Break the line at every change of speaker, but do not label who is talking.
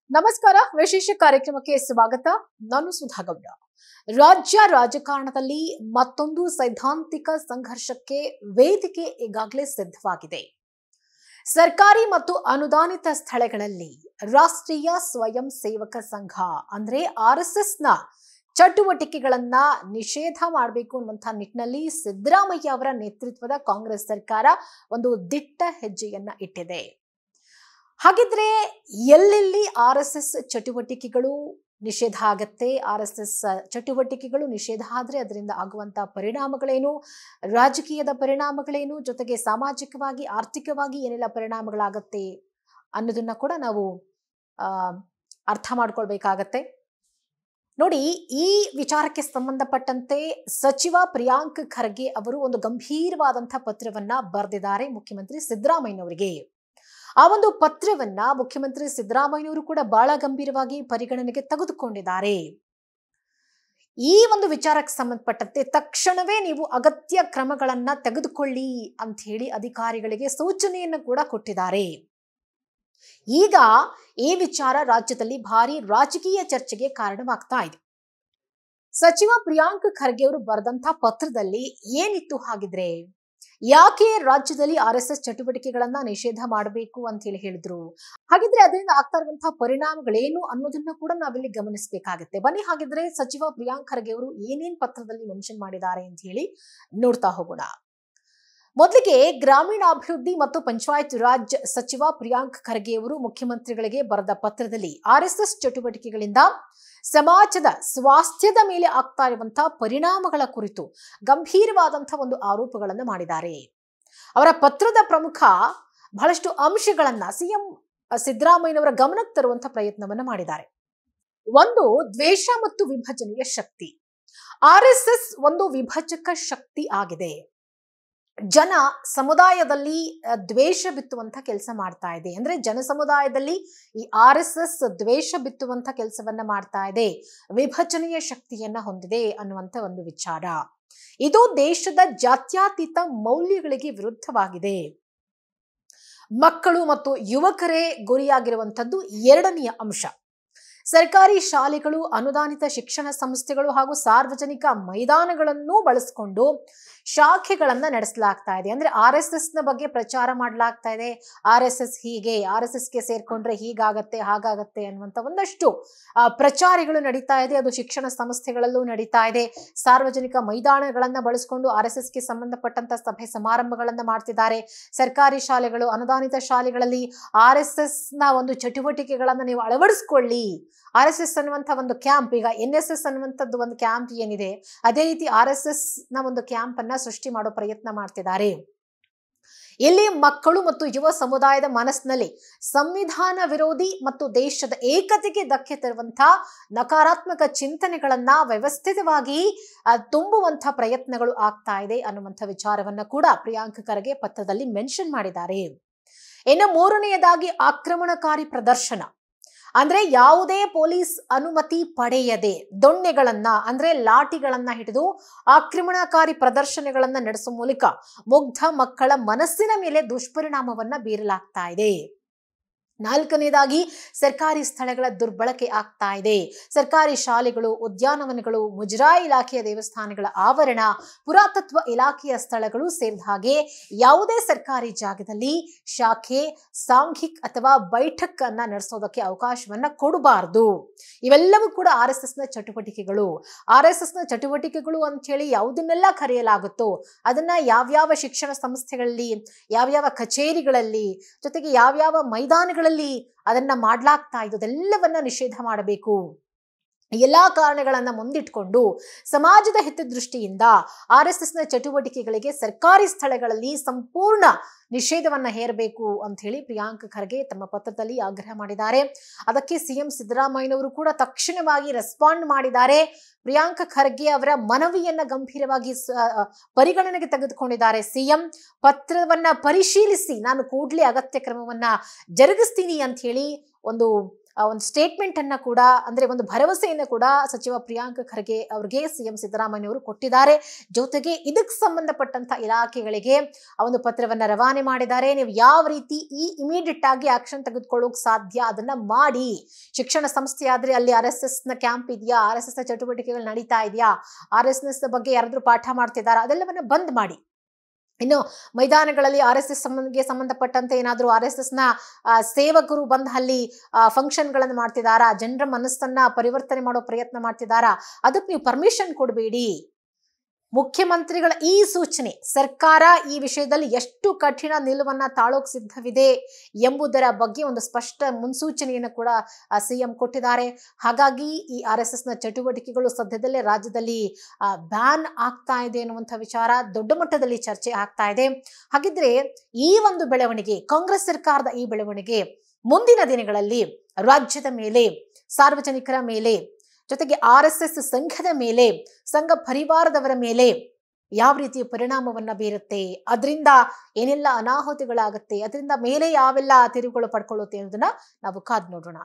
ನಮಸ್ಕಾರ. ವಿಶೇಷ ಕಾರ್ಯಕ್ರಮಕ್ಕೆ ಸ್ವಾಗತ. ನಾನು ಸುಧಾ ಗೌಡ. ರಾಜ್ಯ ರಾಜಕಾರಣದಲ್ಲಿ ಮತ್ತೊಂದು ಸೈದ್ಧಾಂತಿಕ ಸಂಘರ್ಷಕ್ಕೆ ವೇದಿಕೆ ಈಗಾಗಲೇ ಸಿದ್ಧವಾಗಿದೆ. ಸರ್ಕಾರಿ ಮತ್ತು ಅನುದಾನಿತ ಸ್ಥಳಗಳಲ್ಲಿ ರಾಷ್ಟ್ರೀಯ ಸ್ವಯಂ ಸೇವಕ ಸಂಘ ಅಂದ್ರೆ RSSನ ಚಟುವಟಿಕೆಗಳನ್ನ ನಿಷೇಧ ಮಾಡಬೇಕು ಅನ್ನುವಂಥ ನಿಟ್ಟಿನಲ್ಲಿ ಸಿದ್ದರಾಮಯ್ಯ ಅವರ ನೇತೃತ್ವದ ಕಾಂಗ್ರೆಸ್ ಸರ್ಕಾರ ಒಂದು ದಿಟ್ಟ ಹೆಜ್ಜೆಯನ್ನ ಇಟ್ಟಿದೆ. ಹಾಗಿದ್ರೆ ಎಲ್ಲೆಲ್ಲಿ RSS ಚಟುವಟಿಕೆಗಳು ನಿಷೇಧ ಆಗತ್ತೆ, RSS ಚಟುವಟಿಕೆಗಳು ನಿಷೇಧ ಆದ್ರೆ ಅದರಿಂದ ಆಗುವಂತ ಪರಿಣಾಮಗಳೇನು, ರಾಜಕೀಯದ ಪರಿಣಾಮಗಳೇನು, ಜೊತೆಗೆ ಸಾಮಾಜಿಕವಾಗಿ ಆರ್ಥಿಕವಾಗಿ ಏನೆಲ್ಲ ಪರಿಣಾಮಗಳಾಗತ್ತೆ ಅನ್ನೋದನ್ನ ಕೂಡ ನಾವು ಅರ್ಥ ಮಾಡ್ಕೊಳ್ಬೇಕಾಗತ್ತೆ. ನೋಡಿ, ಈ ವಿಚಾರಕ್ಕೆ ಸಂಬಂಧಪಟ್ಟಂತೆ ಸಚಿವ ಪ್ರಿಯಾಂಕ್ ಖರ್ಗೆ ಅವರು ಒಂದು ಗಂಭೀರವಾದಂತಹ ಪತ್ರವನ್ನ ಬರೆದಿದ್ದಾರೆ ಮುಖ್ಯಮಂತ್ರಿ ಸಿದ್ದರಾಮಯ್ಯನವರಿಗೆ. ಆ ಒಂದು ಪತ್ರವನ್ನ ಮುಖ್ಯಮಂತ್ರಿ ಸಿದ್ದರಾಮಯ್ಯನವರು ಕೂಡ ಬಹಳ ಗಂಭೀರವಾಗಿ ಪರಿಗಣನೆಗೆ ತೆಗೆದುಕೊಂಡಿದ್ದಾರೆ. ಈ ಒಂದು ವಿಚಾರಕ್ಕೆ ಸಂಬಂಧಪಟ್ಟಂತೆ ತಕ್ಷಣವೇ ನೀವು ಅಗತ್ಯ ಕ್ರಮಗಳನ್ನ ತೆಗೆದುಕೊಳ್ಳಿ ಅಂತ ಹೇಳಿ ಅಧಿಕಾರಿಗಳಿಗೆ ಸೂಚನೆಯನ್ನು ಕೂಡ ಕೊಟ್ಟಿದ್ದಾರೆ. ಈಗ ಈ ವಿಚಾರ ರಾಜ್ಯದಲ್ಲಿ ಭಾರಿ ರಾಜಕೀಯ ಚರ್ಚೆಗೆ ಕಾರಣವಾಗ್ತಾ ಇದೆ. ಸಚಿವ ಪ್ರಿಯಾಂಕ್ ಖರ್ಗೆ ಅವರು ಬರೆದಂತಹ ಪತ್ರದಲ್ಲಿ ಏನಿತ್ತು ಹಾಗಿದ್ರೆ, ಯಾಕೆ ರಾಜ್ಯದಲ್ಲಿ RSS ಚಟುವಟಿಕೆಗಳನ್ನ ನಿಷೇಧ ಮಾಡಬೇಕು ಅಂತ ಹೇಳಿದ್ರು, ಹಾಗಿದ್ರೆ ಅದರಿಂದ ಆಗ್ತಾ ಇರುವಂತಹ ಪರಿಣಾಮಗಳೇನು ಅನ್ನೋದನ್ನ ಕೂಡ ನಾವಿಲ್ಲಿ ಗಮನಿಸಬೇಕಾಗುತ್ತೆ. ಬನ್ನಿ ಹಾಗಿದ್ರೆ ಸಚಿವ ಪ್ರಿಯಾಂಕ್ ಖರ್ಗೆ ಅವರು ಏನೇನ್ ಪತ್ರದಲ್ಲಿ ಮೆನ್ಷನ್ ಮಾಡಿದ್ದಾರೆ ಅಂತ ಹೇಳಿ ನೋಡ್ತಾ ಹೋಗೋಣ. ಮೊದಲಿಗೆ ಗ್ರಾಮೀಣಾಭಿವೃದ್ಧಿ ಮತ್ತು ಪಂಚಾಯತ್ ರಾಜ್ ಸಚಿವ ಪ್ರಿಯಾಂಕ್ ಖರ್ಗೆ ಅವರು ಮುಖ್ಯಮಂತ್ರಿಗಳಿಗೆ ಬರೆದ ಪತ್ರದಲ್ಲಿ RSS ಚಟುವಟಿಕೆಗಳಿಂದ ಸಮಾಜದ ಸ್ವಾಸ್ಥ್ಯದ ಮೇಲೆ ಆಗ್ತಾ ಇರುವಂತಹ ಪರಿಣಾಮಗಳ ಕುರಿತು ಗಂಭೀರವಾದಂತಹ ಒಂದು ಆರೋಪಗಳನ್ನು ಮಾಡಿದ್ದಾರೆ. ಅವರ ಪತ್ರದ ಪ್ರಮುಖ ಬಹಳಷ್ಟು ಅಂಶಗಳನ್ನ ಸಿಎಂ ಸಿದ್ದರಾಮಯ್ಯನವರ ಗಮನಕ್ಕೆ ತರುವಂತಹ ಪ್ರಯತ್ನವನ್ನ ಮಾಡಿದ್ದಾರೆ. ಒಂದು, ದ್ವೇಷ ಮತ್ತು ವಿಭಜನೆಯ ಶಕ್ತಿ. RSS ಒಂದು ವಿಭಜಕ ಶಕ್ತಿ ಆಗಿದೆ. ಜನ ಸಮುದಾಯದಲ್ಲಿ ದ್ವೇಷ ಬಿತ್ತುವಂತ ಕೆಲಸ ಮಾಡ್ತಾ ಇದೆ. ಅಂದ್ರೆ ಜನ ಸಮುದಾಯದಲ್ಲಿ ಈ RSS ದ್ವೇಷ ಬಿತ್ತುವಂತ ಕೆಲಸವನ್ನ ಮಾಡ್ತಾ ಇದೆ, ವಿಭಜನೆಯ ಶಕ್ತಿಯನ್ನ ಹೊಂದಿದೆ ಅನ್ನುವಂತ ಒಂದು ವಿಚಾರ. ಇದು ದೇಶದ ಜಾತ್ಯತೀತ ಮೌಲ್ಯಗಳಿಗೆ ವಿರುದ್ಧವಾಗಿದೆ. ಮಕ್ಕಳು ಮತ್ತು ಯುವಕರೇ ಗುರಿಯಾಗಿರುವಂತದ್ದು ಎರಡನೆಯ ಅಂಶ. ಸರ್ಕಾರಿ ಶಾಲೆಗಳು, ಅನುದಾನಿತ ಶಿಕ್ಷಣ ಸಂಸ್ಥೆಗಳು ಹಾಗೂ ಸಾರ್ವಜನಿಕ ಮೈದಾನಗಳನ್ನು ಬಳಸಿಕೊಂಡು ಶಾಖೆಗಳನ್ನ ನಡೆಸಲಾಗ್ತಾ ಇದೆ. ಅಂದ್ರೆ RSSನ ಬಗ್ಗೆ ಪ್ರಚಾರ ಮಾಡಲಾಗ್ತಾ ಇದೆ. RSS ಹೀಗೆ, RSSಗೆ ಸೇರ್ಕೊಂಡ್ರೆ ಹೀಗಾಗತ್ತೆ ಹಾಗಾಗತ್ತೆ ಅನ್ನುವಂತ ಒಂದಷ್ಟು ಪ್ರಚಾರಗಳು ನಡೀತಾ ಇದೆ. ಅದು ಶಿಕ್ಷಣ ಸಂಸ್ಥೆಗಳಲ್ಲೂ ನಡೀತಾ ಇದೆ. ಸಾರ್ವಜನಿಕ ಮೈದಾನಗಳನ್ನ ಬಳಸಿಕೊಂಡು RSSಗೆ ಸಂಬಂಧಪಟ್ಟಂತ ಸಭೆ ಸಮಾರಂಭಗಳನ್ನ ಮಾಡ್ತಿದ್ದಾರೆ. ಸರ್ಕಾರಿ ಶಾಲೆಗಳು, ಅನುದಾನಿತ ಶಾಲೆಗಳಲ್ಲಿ RSSನ ಒಂದು ಚಟುವಟಿಕೆಗಳನ್ನ ನೀವು ಅಳವಡಿಸ್ಕೊಳ್ಳಿ. RSS ಅನ್ನುವಂಥ ಒಂದು ಕ್ಯಾಂಪ್, ಈಗ NSS ಅನ್ನುವಂಥದ್ದು ಒಂದು ಕ್ಯಾಂಪ್ ಏನಿದೆ, ಅದೇ ರೀತಿ RSSನ ಒಂದು ಕ್ಯಾಂಪ್ ಅನ್ನ ಸೃಷ್ಟಿ ಮಾಡೋ ಪ್ರಯತ್ನ ಮಾಡ್ತಿದ್ದಾರೆ. ಇಲ್ಲಿ ಮಕ್ಕಳು ಮತ್ತು ಯುವ ಸಮುದಾಯದ ಮನಸ್ಸಿನಲ್ಲಿ ಸಂವಿಧಾನ ವಿರೋಧಿ ಮತ್ತು ದೇಶದ ಏಕತೆಗೆ ಧಕ್ಕೆ ತರುವಂತಹ ನಕಾರಾತ್ಮಕ ಚಿಂತನೆಗಳನ್ನ ವ್ಯವಸ್ಥಿತವಾಗಿ ತುಂಬುವಂತ ಪ್ರಯತ್ನಗಳು ಆಗ್ತಾ ಇದೆ ಅನ್ನುವಂಥ ವಿಚಾರವನ್ನ ಕೂಡ ಪ್ರಿಯಾಂಕ್ ಖರ್ಗೆ ಪತ್ರದಲ್ಲಿ ಮೆನ್ಷನ್ ಮಾಡಿದ್ದಾರೆ. ಇನ್ನು ಮೂರನೆಯದಾಗಿ ಆಕ್ರಮಣಕಾರಿ ಪ್ರದರ್ಶನ. ಅಂದ್ರೆ ಯಾವುದೇ ಪೊಲೀಸ್ ಅನುಮತಿ ಪಡೆಯದೆ ದೊಣ್ಣೆಗಳನ್ನ ಅಂದ್ರೆ ಲಾಠಿಗಳನ್ನ ಹಿಡಿದು ಆಕ್ರಮಣಕಾರಿ ಪ್ರದರ್ಶನಗಳನ್ನ ನಡೆಸುವ ಮೂಲಕ ಮುಗ್ಧ ಮಕ್ಕಳ ಮನಸ್ಸಿನ ಮೇಲೆ ದುಷ್ಪರಿಣಾಮವನ್ನ ಬೀರಲಾಗ್ತಾ ಇದೆ. ನಾಲ್ಕನೇದಾಗಿ ಸರ್ಕಾರಿ ಸ್ಥಳಗಳ ದುರ್ಬಳಕೆ ಆಗ್ತಾ ಇದೆ. ಸರ್ಕಾರಿ ಶಾಲೆಗಳು, ಉದ್ಯಾನವನಗಳು, ಮುಜರಾಯಿ ಇಲಾಖೆಯ ದೇವಸ್ಥಾನಗಳ ಆವರಣ, ಪುರಾತತ್ವ ಇಲಾಖೆಯ ಸ್ಥಳಗಳು ಸೇರಿದ ಹಾಗೆ ಯಾವುದೇ ಸರ್ಕಾರಿ ಜಾಗದಲ್ಲಿ ಶಾಖೆ, ಸಾಂಘಿಕ್ ಅಥವಾ ಬೈಠಕ್ ಅನ್ನ ನಡೆಸೋದಕ್ಕೆ ಅವಕಾಶವನ್ನ ಕೊಡಬಾರದು. ಇವೆಲ್ಲವೂ ಕೂಡ RSSನ ಚಟುವಟಿಕೆಗಳು. RSSನ ಚಟುವಟಿಕೆಗಳು ಅಂತ ಹೇಳಿ ಯಾವುದನ್ನೆಲ್ಲ ಕರೆಯಲಾಗುತ್ತೋ ಅದನ್ನ ಯಾವ್ಯಾವ ಶಿಕ್ಷಣ ಸಂಸ್ಥೆಗಳಲ್ಲಿ, ಯಾವ್ಯಾವ ಕಚೇರಿಗಳಲ್ಲಿ, ಜೊತೆಗೆ ಯಾವ್ಯಾವ ಮೈದಾನಗಳಲ್ಲಿ ಅದನ್ನ ಮಾಡ್ಲಾಗ್ತಾ ಇದ್ದೆಲ್ಲವನ್ನ ನಿಷೇಧ ಮಾಡಬೇಕು. ಎಲ್ಲಾ ಕಾರಣಗಳನ್ನ ಮುಂದಿಟ್ಕೊಂಡು ಸಮಾಜದ ಹಿತದೃಷ್ಟಿಯಿಂದ RSSನ ಚಟುವಟಿಕೆಗಳಿಗೆ ಸರ್ಕಾರಿ ಸ್ಥಳಗಳಲ್ಲಿ ಸಂಪೂರ್ಣ ನಿಷೇಧವನ್ನ ಹೇರಬೇಕು ಅಂತ ಹೇಳಿ ಪ್ರಿಯಾಂಕ್ ಖರ್ಗೆ ತಮ್ಮ ಪತ್ರದಲ್ಲಿ ಆಗ್ರಹ ಮಾಡಿದ್ದಾರೆ. ಅದಕ್ಕೆ ಸಿಎಂ ಸಿದ್ದರಾಮಯ್ಯನವರು ಕೂಡ ತಕ್ಷಣವಾಗಿ ರೆಸ್ಪಾಂಡ್ ಮಾಡಿದ್ದಾರೆ. ಪ್ರಿಯಾಂಕ್ ಖರ್ಗೆ ಅವರ ಮನವಿಯನ್ನ ಗಂಭೀರವಾಗಿ ಪರಿಗಣನೆಗೆ ತೆಗೆದುಕೊಂಡಿದ್ದಾರೆ. ಸಿಎಂ ಪತ್ರವನ್ನ ಪರಿಶೀಲಿಸಿ ನಾನು ಕೂಡಲೇ ಅಗತ್ಯ ಕ್ರಮವನ್ನ ಜರುಗಿಸ್ತೀನಿ ಅಂತ ಹೇಳಿ ಒಂದು ಒಂದು ಸ್ಟೇಟ್ಮೆಂಟ್ ಅನ್ನ ಕೂಡ, ಅಂದ್ರೆ ಒಂದು ಭರವಸೆಯನ್ನು ಕೂಡ ಸಚಿವ ಪ್ರಿಯಾಂಕ್ ಖರ್ಗೆ ಅವರಿಗೆ ಸಿಎಂ ಸಿದ್ದರಾಮಯ್ಯ ಅವರು ಕೊಟ್ಟಿದ್ದಾರೆ. ಜೊತೆಗೆ ಇದಕ್ಕೆ ಸಂಬಂಧಪಟ್ಟಂತ ಇಲಾಖೆಗಳಿಗೆ ಒಂದು ಪತ್ರವನ್ನ ರವಾನೆ ಮಾಡಿದ್ದಾರೆ. ನೀವು ಯಾವ ರೀತಿ ಇಮಿಡಿಯೇಟ್ ಆಗಿ ಆಕ್ಷನ್ ತೆಗೆದುಕೊಳ್ಳೋಕೆ ಸಾಧ್ಯ ಅದನ್ನ ಮಾಡಿ. ಶಿಕ್ಷಣ ಸಂಸ್ಥೆ ಆದ್ರೆ ಅಲ್ಲಿ RSS ನ ಕ್ಯಾಂಪ್ ಇದೆಯಾ, RSS ನ ಚಟುವಟಿಕೆಗಳು ನಡೀತಾ ಇದೆಯಾ, RSS ಬಗ್ಗೆ ಯಾರಾದ್ರೂ ಪಾಠ ಮಾಡ್ತಿದ್ದಾರಾ, ಅದೆಲ್ಲವನ್ನ ಬಂದ್ ಮಾಡಿ. ಇನ್ನು ಮೈದಾನಗಳಲ್ಲಿ RSS ಸಂಬಂಧಪಟ್ಟಂತೆ ಏನಾದರೂ RSS ನ ಸೇವಕರು ಬಂದು ಅಲ್ಲಿ ಫಂಕ್ಷನ್ ಗಳನ್ನು ಮಾಡ್ತಿದ್ದಾರಾ, ಜನರ ಮನಸ್ಸನ್ನ ಪರಿವರ್ತನೆ ಮಾಡೋ ಪ್ರಯತ್ನ ಮಾಡ್ತಿದ್ದಾರಾ, ಅದಕ್ಕೆ ನೀವು ಪರ್ಮಿಷನ್ ಕೊಡಬೇಡಿ. ಮುಖ್ಯಮಂತ್ರಿಗಳ ಈ ಸೂಚನೆ ಸರ್ಕಾರ ಈ ವಿಷಯದಲ್ಲಿ ಎಷ್ಟು ಕಠಿಣ ನಿಲುವನ್ನ ತಾಳೋಕ್ ಸಿದ್ಧವಿದೆ ಎಂಬುದರ ಬಗ್ಗೆ ಒಂದು ಸ್ಪಷ್ಟ ಮುನ್ಸೂಚನೆಯನ್ನು ಕೂಡ ಸಿಎಂ ಕೊಟ್ಟಿದ್ದಾರೆ. ಹಾಗಾಗಿ ಈ RSS ನ ಚಟುವಟಿಕೆಗಳು ಸದ್ಯದಲ್ಲೇ ರಾಜ್ಯದಲ್ಲಿ ಬ್ಯಾನ್ ಆಗ್ತಾ ಇದೆ ಅನ್ನುವಂಥ ವಿಚಾರ ದೊಡ್ಡ ಮಟ್ಟದಲ್ಲಿ ಚರ್ಚೆ ಆಗ್ತಾ ಇದೆ. ಹಾಗಿದ್ರೆ ಈ ಒಂದು ಬೆಳವಣಿಗೆ, ಕಾಂಗ್ರೆಸ್ ಸರ್ಕಾರದ ಈ ಬೆಳವಣಿಗೆ ಮುಂದಿನ ದಿನಗಳಲ್ಲಿ ರಾಜ್ಯದ ಮೇಲೆ, ಸಾರ್ವಜನಿಕರ ಮೇಲೆ, ಜೊತೆಗೆ RSS ಸಂಘದ ಮೇಲೆ, ಸಂಘ ಪರಿವಾರದವರ ಮೇಲೆ ಯಾವ ರೀತಿಯ ಪರಿಣಾಮವನ್ನ ಬೀರುತ್ತೆ, ಅದರಿಂದ ಏನೆಲ್ಲ ಅನಾಹುತಿಗಳಾಗುತ್ತೆ, ಅದರಿಂದ ಮೇಲೆ ಯಾವೆಲ್ಲ ತಿರುವುಗಳು ಪಡ್ಕೊಳ್ಳುತ್ತೆ ಅನ್ನೋದನ್ನ ನಾವು ಕಾದು ನೋಡೋಣ.